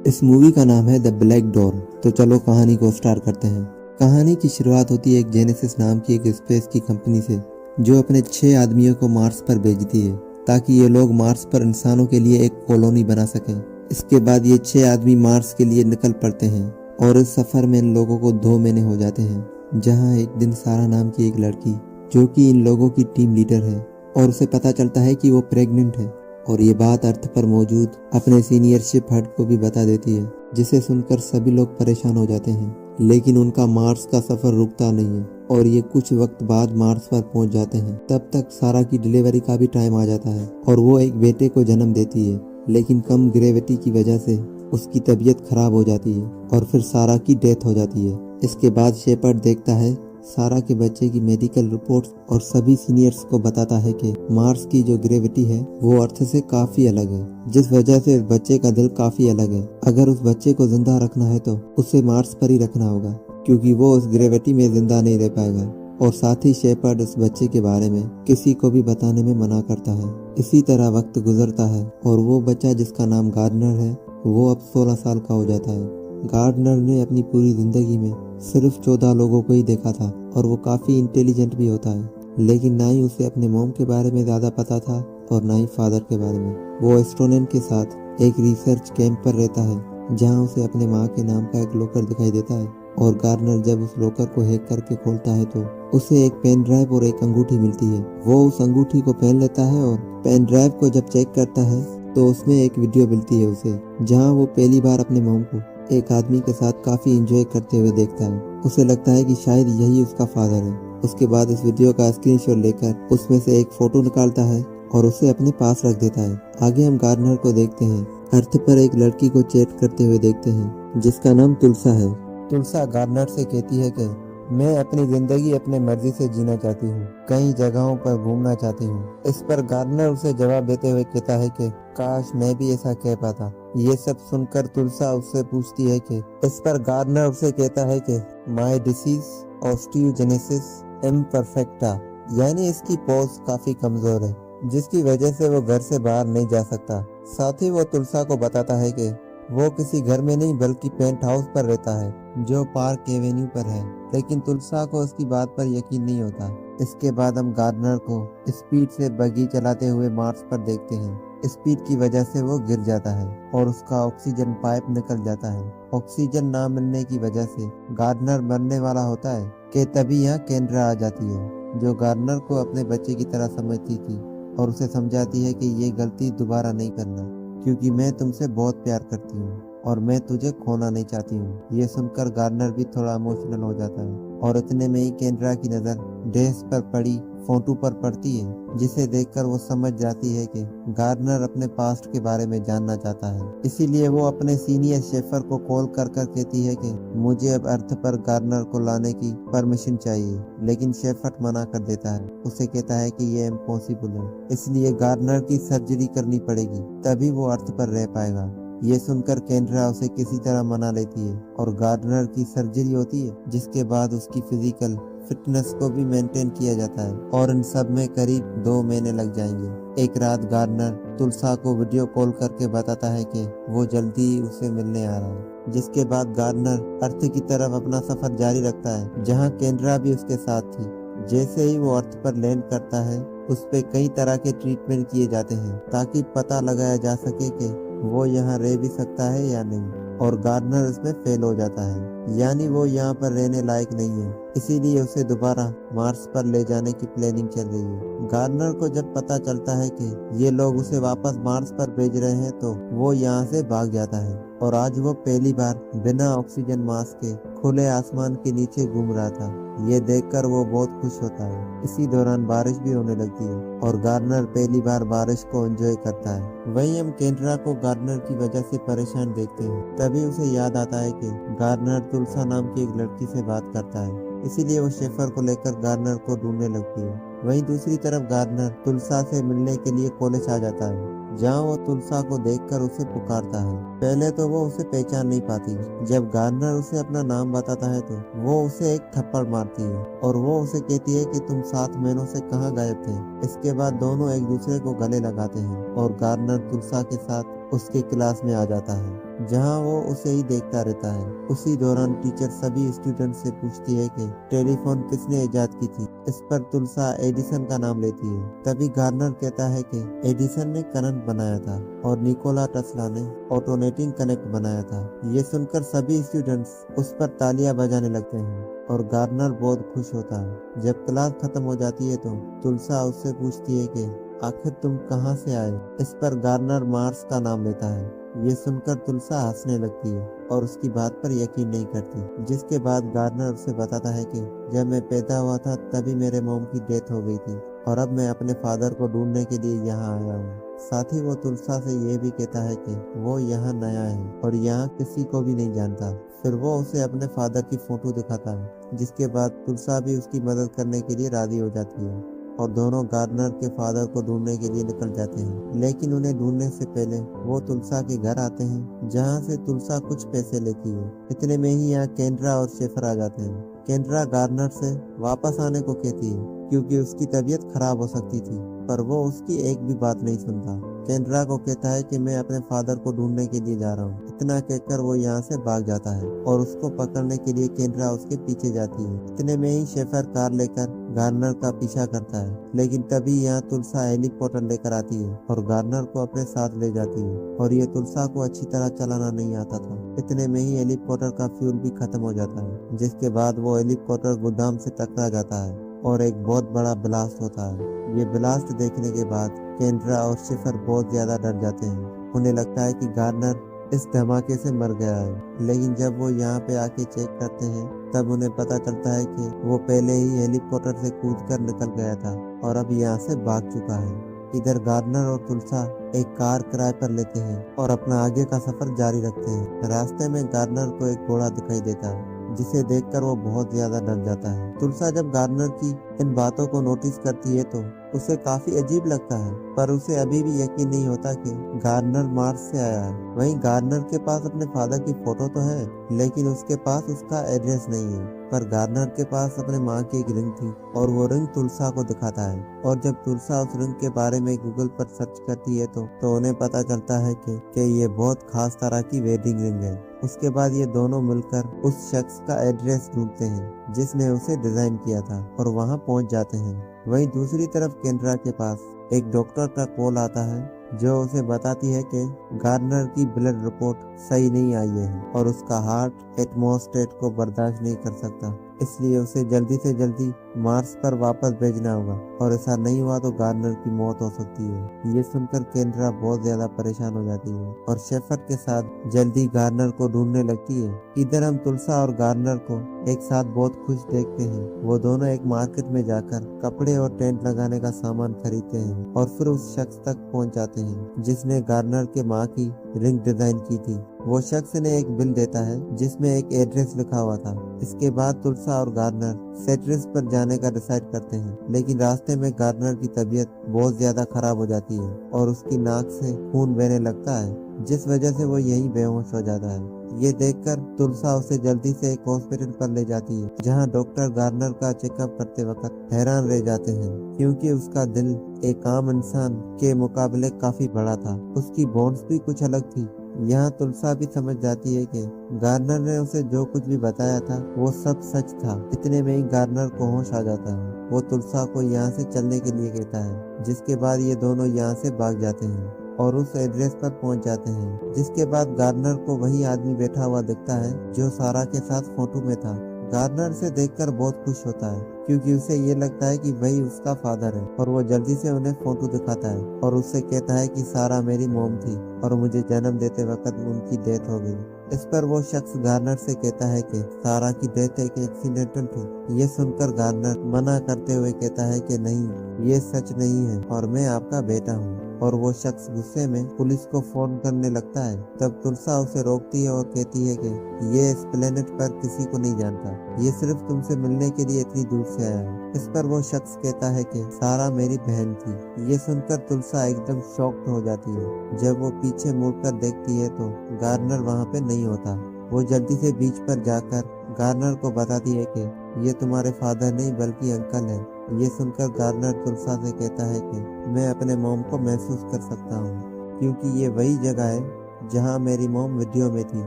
इस मूवी का नाम है द ब्लैक डोर। तो चलो कहानी को स्टार्ट करते हैं। कहानी की शुरुआत होती है एक जेनेसिस नाम की एक स्पेस की कंपनी से, जो अपने 6 आदमियों को मार्स पर भेजती है ताकि ये लोग मार्स पर इंसानों के लिए एक कॉलोनी बना सकें। इसके बाद ये 6 आदमी मार्स के लिए निकल पड़ते हैं और इस सफर में इन लोगों को 2 महीने हो जाते हैं। जहाँ एक दिन सारा नाम की एक लड़की, जो कि इन लोगों की टीम लीडर है, और उसे पता चलता है कि वो प्रेग्नेंट है, और ये बात अर्थ पर मौजूद अपने सीनियर शिप हड को भी बता देती है, जिसे सुनकर सभी लोग परेशान हो जाते हैं। लेकिन उनका मार्स का सफर रुकता नहीं है और ये कुछ वक्त बाद मार्स पर पहुंच जाते हैं। तब तक सारा की डिलीवरी का भी टाइम आ जाता है और वो एक बेटे को जन्म देती है, लेकिन कम ग्रेविटी की वजह से उसकी तबीयत खराब हो जाती है और फिर सारा की डेथ हो जाती है। इसके बाद शेपर्ड देखता है सारा के बच्चे की मेडिकल रिपोर्ट्स और सभी सीनियर्स को बताता है कि मार्स की जो ग्रेविटी है वो अर्थ से काफी अलग है, जिस वजह से उस बच्चे का दिल काफी अलग है। अगर उस बच्चे को जिंदा रखना है तो उसे मार्स पर ही रखना होगा, क्योंकि वो उस ग्रेविटी में जिंदा नहीं रह पाएगा। और साथ ही शेपर्ड उस बच्चे के बारे में किसी को भी बताने में मना करता है। इसी तरह वक्त गुजरता है और वो बच्चा, जिसका नाम गार्डनर है, वो अब 16 साल का हो जाता है। गार्डनर ने अपनी पूरी जिंदगी में सिर्फ 14 लोगों को ही देखा था और वो काफी इंटेलिजेंट भी होता है, लेकिन ना ही उसे अपने मॉम के बारे में ज्यादा पता था और ना ही फादर के बारे में। वो एस्ट्रोनॉट के साथ एक रिसर्च कैंप पर रहता है, जहां उसे अपने माँ के नाम का एक लॉकर दिखाई देता है। और गार्डनर जब उस लॉकर को हैक करके खोलता है तो उसे एक पेन ड्राइव और एक अंगूठी मिलती है। वो उस अंगूठी को पहन लेता है और पेन ड्राइव को जब चेक करता है तो उसमें एक वीडियो मिलती है उसे, जहाँ वो पहली बार अपने मॉम को एक आदमी के साथ काफी एंजॉय करते हुए देखता है। उसे लगता है कि शायद यही उसका फादर है। उसके बाद इस वीडियो का स्क्रीनशॉट लेकर उसमें से एक फोटो निकालता है और उसे अपने पास रख देता है। आगे हम गार्डनर को देखते हैं अर्थ पर एक लड़की को चैट करते हुए देखते हैं, जिसका नाम तुलसा है। तुलसा गार्डनर से कहती है कि मैं अपनी जिंदगी अपने मर्जी से जीना चाहती हूँ, कई जगहों पर घूमना चाहती हूँ। इस पर गार्डनर उसे जवाब देते हुए कहता है कि काश मैं भी ऐसा कह पाता। ये सब सुनकर तुलसा उससे पूछती है कि इस पर गार्डनर उसे कहता है कि माय डिसीज ऑस्टियोजेनेसिस इम्परफेक्टा, यानी इसकी पॉज काफी कमजोर है, जिसकी वजह से वो घर से बाहर नहीं जा सकता। साथ ही वो तुलसा को बताता है कि वो किसी घर में नहीं बल्कि पेंट हाउस पर रहता है, जो पार्क एवेन्यू पर है। लेकिन तुलसा को उसकी बात पर यकीन नहीं होता। इसके बाद हम गार्डनर को स्पीड से बगी चलाते हुए मार्स पर देखते हैं। स्पीड की वजह से वो गिर जाता है और उसका ऑक्सीजन पाइप निकल जाता है। ऑक्सीजन ना मिलने की वजह से गार्डनर मरने वाला होता है कि तभी यहाँ केंद्रा आ जाती है, जो गार्डनर को अपने बच्चे की तरह समझती थी और उसे समझाती है कि ये गलती दोबारा नहीं करना, क्योंकि मैं तुमसे बहुत प्यार करती हूँ और मैं तुझे खोना नहीं चाहती हूँ। ये सुनकर गार्डनर भी थोड़ा इमोशनल हो जाता है और इतने में ही केंद्रा की नजर डेस्क पर पड़ी फोटो पर पड़ती है, जिसे देखकर वो समझ जाती है कि गार्डनर अपने पास्ट के बारे में जानना चाहता है। इसीलिए वो अपने सीनियर शेफर को कॉल कर कहती है कि मुझे अब अर्थ पर गार्डनर को लाने की परमिशन चाहिए, लेकिन शेफर मना कर देता है। उसे कहता है कि ये इम्पॉसिबल है, इसलिए गार्डनर की सर्जरी करनी पड़ेगी, तभी वो अर्थ पर रह पाएगा। ये सुनकर केंद्रा उसे किसी तरह मना लेती है और गार्डनर की सर्जरी होती है, जिसके बाद उसकी फिजिकल फिटनेस को भी मेंटेन किया जाता है और इन सब में करीब 2 महीने लग जाएंगे। एक रात गार्डनर तुलसा को वीडियो कॉल करके बताता है कि वो जल्दी ही उसे मिलने आ रहा है, जिसके बाद गार्डनर अर्थ की तरफ अपना सफर जारी रखता है, जहाँ केंद्रा भी उसके साथ थी। जैसे ही वो अर्थ पर लैंड करता है, उस पे कई तरह के ट्रीटमेंट किए जाते हैं ताकि पता लगाया जा सके कि वो यहाँ रह भी सकता है या नहीं। और गार्डनर इसमें फेल हो जाता है, यानी वो यहाँ पर रहने लायक नहीं है। इसीलिए उसे दोबारा मार्स पर ले जाने की प्लानिंग चल रही है। गार्डनर को जब पता चलता है कि ये लोग उसे वापस मार्स पर भेज रहे हैं तो वो यहाँ से भाग जाता है और आज वो पहली बार बिना ऑक्सीजन मास्क के खुले आसमान के नीचे घूम रहा था। ये देखकर वो बहुत खुश होता है। इसी दौरान बारिश भी होने लगती है और गार्डनर पहली बार बारिश को एंजॉय करता है। वहीं हम केंद्रा को गार्डनर की वजह से परेशान देखते हैं। तभी उसे याद आता है कि गार्डनर तुलसा नाम की एक लड़की से बात करता है, इसीलिए वो शेफर को लेकर गार्डनर को ढूंढने लगती है। वहीं दूसरी तरफ गार्डनर तुलसा से मिलने के लिए कॉलेज आ जाता है, जहाँ वो तुलसा को देखकर उसे पुकारता है। पहले तो वो उसे पहचान नहीं पाती। जब गार्डनर उसे अपना नाम बताता है तो वो उसे एक थप्पड़ मारती है और वो उसे कहती है कि तुम 7 महीनों से कहाँ गायब थे। इसके बाद दोनों एक दूसरे को गले लगाते हैं और गार्डनर तुलसा के साथ उसके क्लास में आ जाता है। जहां वो उसे ही देखता रहता है। उसी दौरान टीचर सभी स्टूडेंट से पूछती है कि टेलीफोन किसने इजाद की थी। इस पर तुलसा एडिसन का नाम लेती है। तभी गार्नर कहता है कि एडिसन ने करंट बनाया था और निकोला टेस्ला ने ऑटोनेटिंग कनेक्ट बनाया था। ये सुनकर सभी स्टूडेंट्स उस पर तालियां बजाने लगते हैं और गार्नर बहुत खुश होता है। जब क्लास खत्म हो जाती है तो तुलसा उससे पूछती है कि आखिर तुम कहाँ से आए। इस पर गार्नर मार्स का नाम लेता है। ये सुनकर तुलसा हंसने लगती है और उसकी बात पर यकीन नहीं करती। जिसके बाद गार्नर उसे बताता है कि जब मैं पैदा हुआ था तभी मेरे मॉम की डेथ हो गई थी और अब मैं अपने फादर को ढूंढने के लिए यहाँ आया हूँ। साथ ही वो तुलसा से ये भी कहता है कि वो यहाँ नया है और यहाँ किसी को भी नहीं जानता। फिर वो उसे अपने फादर की फोटो दिखाता है, जिसके बाद तुलसा भी उसकी मदद करने के लिए राजी हो जाती है और दोनों गार्नर के फादर को ढूंढने के लिए निकल जाते हैं। लेकिन उन्हें ढूंढने से पहले वो तुलसा के घर आते हैं, जहां से तुलसा कुछ पैसे लेती है। इतने में ही यहाँ केंड्रा और शेफर आ जाते हैं। केंड्रा गार्नर से वापस आने को कहती है क्योंकि उसकी तबीयत खराब हो सकती थी, पर वो उसकी एक भी बात नहीं सुनता। केंड्रा को कहता है कि मैं अपने फादर को ढूंढने के लिए जा रहा हूँ। इतना कहकर वो यहाँ से भाग जाता है और उसको पकड़ने के लिए केंड्रा उसके पीछे जाती है। इतने में ही शेफर कार लेकर गार्नर का पीछा करता है, लेकिन तभी यहाँ तुलसा हेलीकॉप्टर लेकर आती है और गार्नर को अपने साथ ले जाती है। और ये तुलसा को अच्छी तरह चलाना नहीं आता था। इतने में ही हेलीकॉप्टर का फ्यूल भी खत्म हो जाता है, जिसके बाद वो हेलीकॉप्टर गोदाम से टकरा जाता है और एक बहुत बड़ा ब्लास्ट होता है। ये ब्लास्ट देखने के बाद केंड्रा और शेफर बहुत ज्यादा डर जाते हैं। उन्हें लगता है कि गार्नर इस धमाके से मर गया है, लेकिन जब वो यहाँ पे आके चेक करते हैं तब उन्हें पता चलता है कि वो पहले ही हेलीकॉप्टर से कूदकर निकल गया था और अब यहाँ से भाग चुका है। इधर गार्नर और तुलसा एक कार किराए पर लेते हैं और अपना आगे का सफर जारी रखते हैं। रास्ते में गार्नर को एक घोड़ा दिखाई देता है, जिसे देखकर वो बहुत ज्यादा डर जाता है। तुलसा जब गार्नर की इन बातों को नोटिस करती है तो उसे काफी अजीब लगता है, पर उसे अभी भी यकीन नहीं होता कि गार्नर मार्स से आया है। वहीं गार्नर के पास अपने फादर की फोटो तो है, लेकिन उसके पास उसका एड्रेस नहीं है। पर गार्नर के पास अपने माँ की एक रिंग थी और वो रिंग तुलसा को दिखाता है। और जब तुलसा उस रिंग के बारे में गूगल पर सर्च करती है तो उन्हें पता चलता है कि ये बहुत खास तरह की वेडिंग रिंग है। उसके बाद ये दोनों मिलकर उस शख्स का एड्रेस ढूंढते हैं जिसने उसे डिजाइन किया था और वहां पहुंच जाते हैं। वहीं दूसरी तरफ केंड्रा के पास एक डॉक्टर का कॉल आता है जो उसे बताती है कि गार्नर की ब्लड रिपोर्ट सही नहीं आई है और उसका हार्ट एटमॉस्फेयर को बर्दाश्त नहीं कर सकता, इसलिए उसे जल्दी से जल्दी मार्स पर वापस भेजना होगा और ऐसा नहीं हुआ तो गार्नर की मौत हो सकती है। ये सुनकर केंड्रा बहुत ज्यादा परेशान हो जाती है और शेफर के साथ जल्दी गार्नर को ढूंढने लगती है। इधर हम तुलसा और गार्नर को एक साथ बहुत खुश देखते हैं। वो दोनों एक मार्केट में जाकर कपड़े और टेंट लगाने का सामान खरीदते हैं और फिर उस शख्स तक पहुंच जाते हैं जिसने गार्नर के माँ की रिंग डिजाइन की थी। वो शख्स ने एक बिल देता है जिसमें एक एड्रेस लिखा हुआ था। इसके बाद तुलसा और गार्नर सेट्रिस पर जाने का डिसाइड करते हैं, लेकिन रास्ते में गार्नर की तबीयत बहुत ज्यादा खराब हो जाती है और उसकी नाक से खून बहने लगता है, जिस वजह से वो यहीं बेहोश हो जाता है। ये देखकर तुलसा उसे जल्दी से एक हॉस्पिटल पर ले जाती है, जहां डॉक्टर गार्नर का चेकअप करते वक्त हैरान रह जाते हैं क्योंकि उसका दिल एक आम इंसान के मुकाबले काफी बड़ा था। उसकी बोन्स भी कुछ अलग थी। यहाँ तुलसा भी समझ जाती है कि गार्नर ने उसे जो कुछ भी बताया था वो सब सच था। इतने में ही गार्नर को होश आ जाता है। वो तुलसा को यहाँ से चलने के लिए कहता है, जिसके बाद ये दोनों यहाँ से भाग जाते हैं और उस एड्रेस पर पहुंच जाते हैं। जिसके बाद गार्नर को वही आदमी बैठा हुआ दिखता है जो सारा के साथ फोटो में था। गार्नर से देखकर बहुत खुश होता है क्योंकि उसे ये लगता है कि वही उसका फादर है और वो जल्दी से उन्हें फोटो दिखाता है और उससे कहता है कि सारा मेरी मॉम थी और मुझे जन्म देते वक्त उनकी डेथ हो गई। इस पर वो शख्स गार्नर से कहता है कि सारा की डेथ एक एक्सीडेंटल थी। ये सुनकर गार्नर मना करते हुए कहता है कि नहीं, ये सच नहीं है और मैं आपका बेटा हूँ। और वो शख्स गुस्से में पुलिस को फोन करने लगता है। तब तुलसा उसे रोकती है और कहती है कि ये इस प्लेनेट पर किसी को नहीं जानता, ये सिर्फ तुमसे मिलने के लिए इतनी दूर से आया है। इस पर वो शख्स कहता है कि सारा मेरी बहन थी। ये सुनकर तुलसा एकदम शॉक्ड हो जाती है। जब वो पीछे मुड़कर देखती है तो गार्नर वहाँ पे नहीं होता। वो जल्दी से बीच पर जाकर गार्नर को बताती है कि ये तुम्हारे फादर नहीं बल्कि अंकल है। ये सुनकर गार्नर तुलसा से कहता है कि मैं अपने मॉम को महसूस कर सकता हूँ क्योंकि ये वही जगह है जहाँ मेरी मॉम वीडियो में थी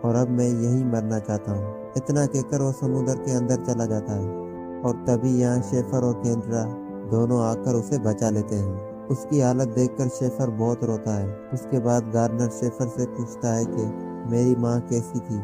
और अब मैं यहीं मरना चाहता हूँ। इतना कहकर वो समुद्र के अंदर चला जाता है और तभी यहाँ शेफर और केंद्रा दोनों आकर उसे बचा लेते हैं। उसकी हालत देखकर शेफर बहुत रोता है। उसके बाद गार्नर शेफर से पूछता है कि मेरी माँ कैसी थी।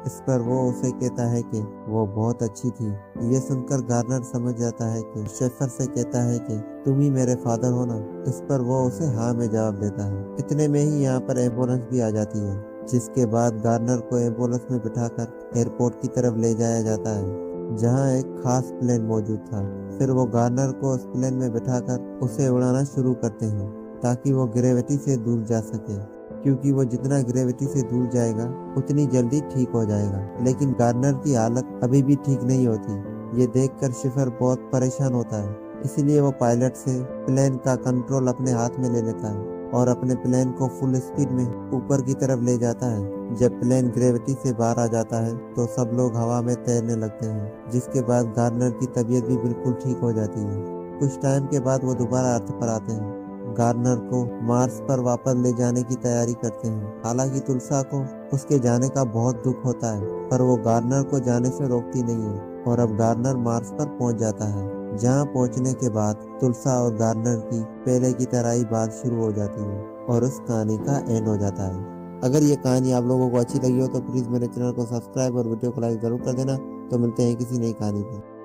इस पर वो उसे कहता है कि वो बहुत अच्छी थी। ये सुनकर गार्नर समझ जाता है कि शेफर से कहता है कि तुम ही मेरे फादर हो ना। इस पर वो उसे हाँ में जवाब देता है। इतने में ही यहाँ पर एम्बुलेंस भी आ जाती है, जिसके बाद गार्नर को एम्बुलेंस में बिठाकर एयरपोर्ट की तरफ ले जाया जाता है, जहाँ एक खास प्लेन मौजूद था। फिर वो गार्नर को उस प्लेन में बिठाकर उसे उड़ाना शुरू करते हैं ताकि वो ग्रेविटी से दूर जा सके, क्योंकि वो जितना ग्रेविटी से दूर जाएगा उतनी जल्दी ठीक हो जाएगा। लेकिन गार्नर की हालत अभी भी ठीक नहीं होती। ये देखकर शेफर बहुत परेशान होता है, इसलिए वो पायलट से प्लेन का कंट्रोल अपने हाथ में ले लेता है और अपने प्लेन को फुल स्पीड में ऊपर की तरफ ले जाता है। जब प्लेन ग्रेविटी से बाहर आ जाता है तो सब लोग हवा में तैरने लगते हैं, जिसके बाद गार्नर की तबीयत भी बिल्कुल ठीक हो जाती है। कुछ टाइम के बाद वो दोबारा अर्थ पर आते हैं। गार्नर को मार्स पर वापस ले जाने की तैयारी करते हैं। हालांकि तुलसा को उसके जाने का बहुत दुख होता है, पर वो गार्नर को जाने से रोकती नहीं है और अब गार्नर मार्स पर पहुंच जाता है, जहां पहुंचने के बाद तुलसा और गार्नर की पहले की तरह ही बात शुरू हो जाती है और उस कहानी का एंड हो जाता है। अगर ये कहानी आप लोगों को अच्छी लगी हो तो प्लीज़ मेरे चैनल को सब्सक्राइब और वीडियो को लाइक जरूर कर देना। तो मिलते हैं किसी नई कहानी पर।